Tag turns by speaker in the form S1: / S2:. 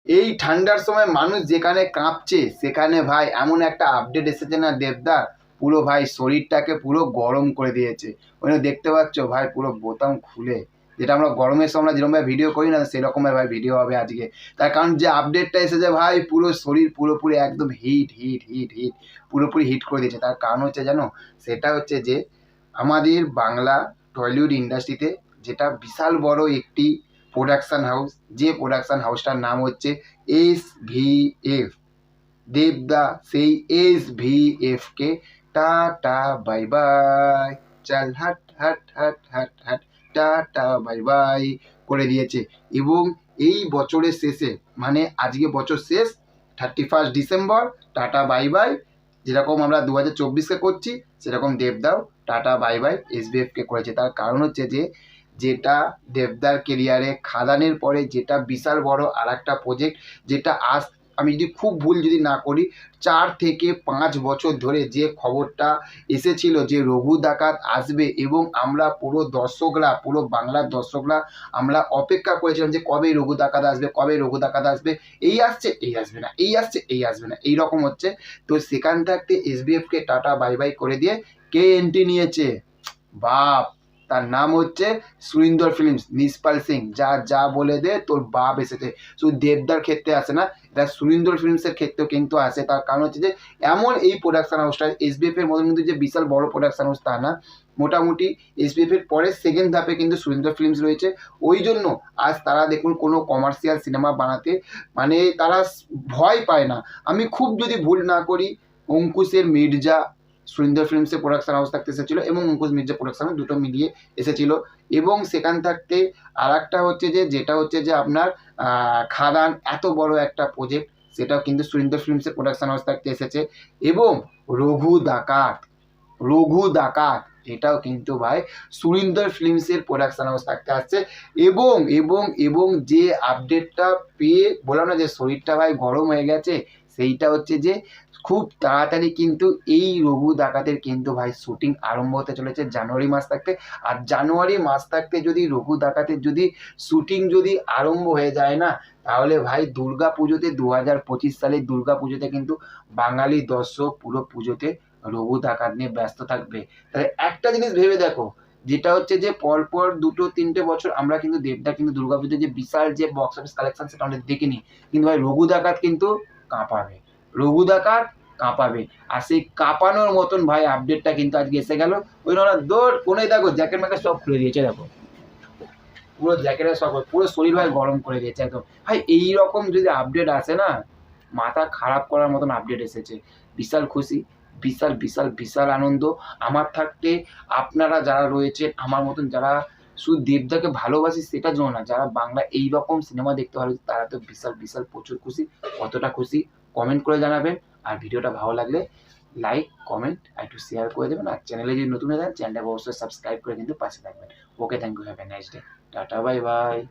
S1: এই ঠান্ডার সময় মানুষ যেখানে কাঁপছে সেখানে ভাই এমন একটা আপডেট এসেছে না দেবদার, পুরো ভাই শরীরটাকে পুরো গরম করে দিয়েছে। ওই দেখতে পাচ্ছ ভাই পুরো বোতাম খুলে, যেটা আমরা গরমের সময় যেরকমভাবে ভিডিও করি না সেরকমভাবে ভাই ভিডিও হবে আজকে। তার কারণ যে আপডেটটা এসেছে ভাই পুরো শরীর পুরোপুরি একদম হিট হিট হিট হিট পুরোপুরি হিট করে দিয়েছে। তার কারণ হচ্ছে জানো, সেটা হচ্ছে যে আমাদের বাংলা টলিউড ইন্ডাস্ট্রিতে যেটা বিশাল বড় একটি প্রোডাকশান হাউস, যে প্রোডাকশান হাউসটার নাম হচ্ছে SVF। দেবদা সেই SVFকে টাটা বাই বাই, চাল হাট হাট হাট হাট হাট, টাটা বাই বাই করে দিয়েছে। এবং এই বছরের শেষে, মানে আজকে বছর শেষ 31 ডিসেম্বর, টাটা বাই বাই যেরকম আমরা 2024কে করছি সেরকম দেবদাও টাটা বাই বাই SVFকে করেছে। তার কারণ হচ্ছে যে যেটা দেবদার কেরিয়ারে খাদানের পরে যেটা বিশাল বড় আর একটা প্রজেক্ট, যেটা আজ আমি যদি খুব ভুল যদি না করি 4 থেকে 5 বছর ধরে যে খবরটা এসেছিল যে রঘু ডাকাত আসবে, এবং আমরা পুরো দর্শকরা, পুরো বাংলার দর্শকরা আমরা অপেক্ষা করেছিলাম যে কবে রঘু ডাকাত আসবে, কবে রঘু ডাকাত আসবে, এই আসছে এই আসবে না, এই আসছে এই আসবে না, এই রকম হচ্ছে। তো সেখান থাকতে SBFকে টাটা বাই বাই করে দিয়ে কে এন্ট্রি নিয়েছে, বাপ, তার নাম হচ্ছে সুরিন্দর ফিল্মস, নিষ্পাল সিং। যা যা বলে দে তোর বাপ এসেছে। শুধু দেবদার ক্ষেত্রে আসে না, এটা সুরিন্দর ফিল্মসের ক্ষেত্রেও কিন্তু আসে। তার কারণ হচ্ছে যে এমন এই প্রোডাকশন হাউসটা SBF এর মধ্যে কিন্তু যে বিশাল বড় প্রোডাকশন হাউস তা না, মোটামুটি SBF এর পরে সেকেন্ড ধাপে কিন্তু সুরিন্দর ফিল্মস রয়েছে। ওই জন্য আজ তারা দেখুন কোনো কমার্শিয়াল সিনেমা বানাতে মানে তারা ভয় পায় না। আমি খুব যদি ভুল না করি, অঙ্কুশের মির্জা সুরিন্দর ফিল্মসের প্রোডাকশন হাউস থাকতে এসেছিলো, এবং অঙ্কুশ মির্জা প্রোডাকশন দুটো মিলিয়ে এসেছিলো। এবং সেখান থাকতে আর একটা হচ্ছে যে যেটা হচ্ছে যে আপনার খাদান, এত বড় একটা প্রজেক্ট, সেটাও কিন্তু সুরিন্দর ফিল্মসের প্রোডাকশন হাউস থাকতে এসেছে। এবং রঘু ডাকাত, রঘু ডাকাত এটাও কিন্তু ভাই সুরিন্দর ফিল্মসের প্রোডাকশন হাউস থাকতে আসছে। এবং এবং এবং যে আপডেটটা পেয়ে বললাম না যে শরীরটা ভাই গরম হয়ে গেছে, সেইটা হচ্ছে যে খুব তাড়াতাড়ি কিন্তু এই রঘু ডাকাতের কিন্তু ভাই শুটিং আরম্ভ হতে চলেছে জানুয়ারি মাস থাকতে। আর জানুয়ারি মাস থাকতে যদি রঘু ডাকাতের যদি শুটিং যদি আরম্ভ হয়ে যায় না, তাহলে ভাই দুর্গা পুজোতে 2025 সালের দুর্গা পুজোতে কিন্তু বাঙালি দর্শক পুরো পুজোতে রঘু ডাকাত নিয়ে ব্যস্ত থাকবে। তাহলে একটা জিনিস ভেবে দেখো, যেটা হচ্ছে যে পরপর 2-3টে বছর আমরা কিন্তু দেবদা কিন্তু দুর্গাপুজোর যে বিশাল যে বক্স অফিস কালেকশন সেটা আমরা দেখিনি, কিন্তু ভাই রঘু ডাকাত কিন্তু কাঁপাবে, রঘু ডাকাত কাঁপাবে। আর সেই কাঁপানোর মতন ভাই আপডেটটা কিন্তু আজকে এসে গেল। ওই না দৌড় কোনে দেখো জ্যাকেট ম্যাকেট সব খুলে দিয়েছে, দেখো পুরো জ্যাকেটের সব পুরো শরীর ভাই গরম করে দিয়েছে একদম। ভাই এইরকম যদি আপডেট আসে না, মাথা খারাপ করার মতন আপডেট এসেছে। বিশাল খুশি, বিশাল বিশাল বিশাল আনন্দ আমার থাকতে। আপনারা যারা রয়েছেন আমার মতন, যারা শুধু দেবদাকে ভালোবাসি সেটার জন্য না, যারা বাংলা এইরকম সিনেমা দেখতে ভালো তারা তো বিশাল বিশাল প্রচুর খুশি। কতটা খুশি কমেন্ট করে জানাবেন। আর ভিডিওটা ভালো লাগলে লাইক কমেন্ট আর একটু শেয়ার করে দেবেন। আর চ্যানেলে যদি নতুন হয়ে যান চ্যানেলটাকে অবশ্যই সাবস্ক্রাইব করে কিন্তু পাশে থাকবেন। Okay, thank you, have a nice day, tata bye by.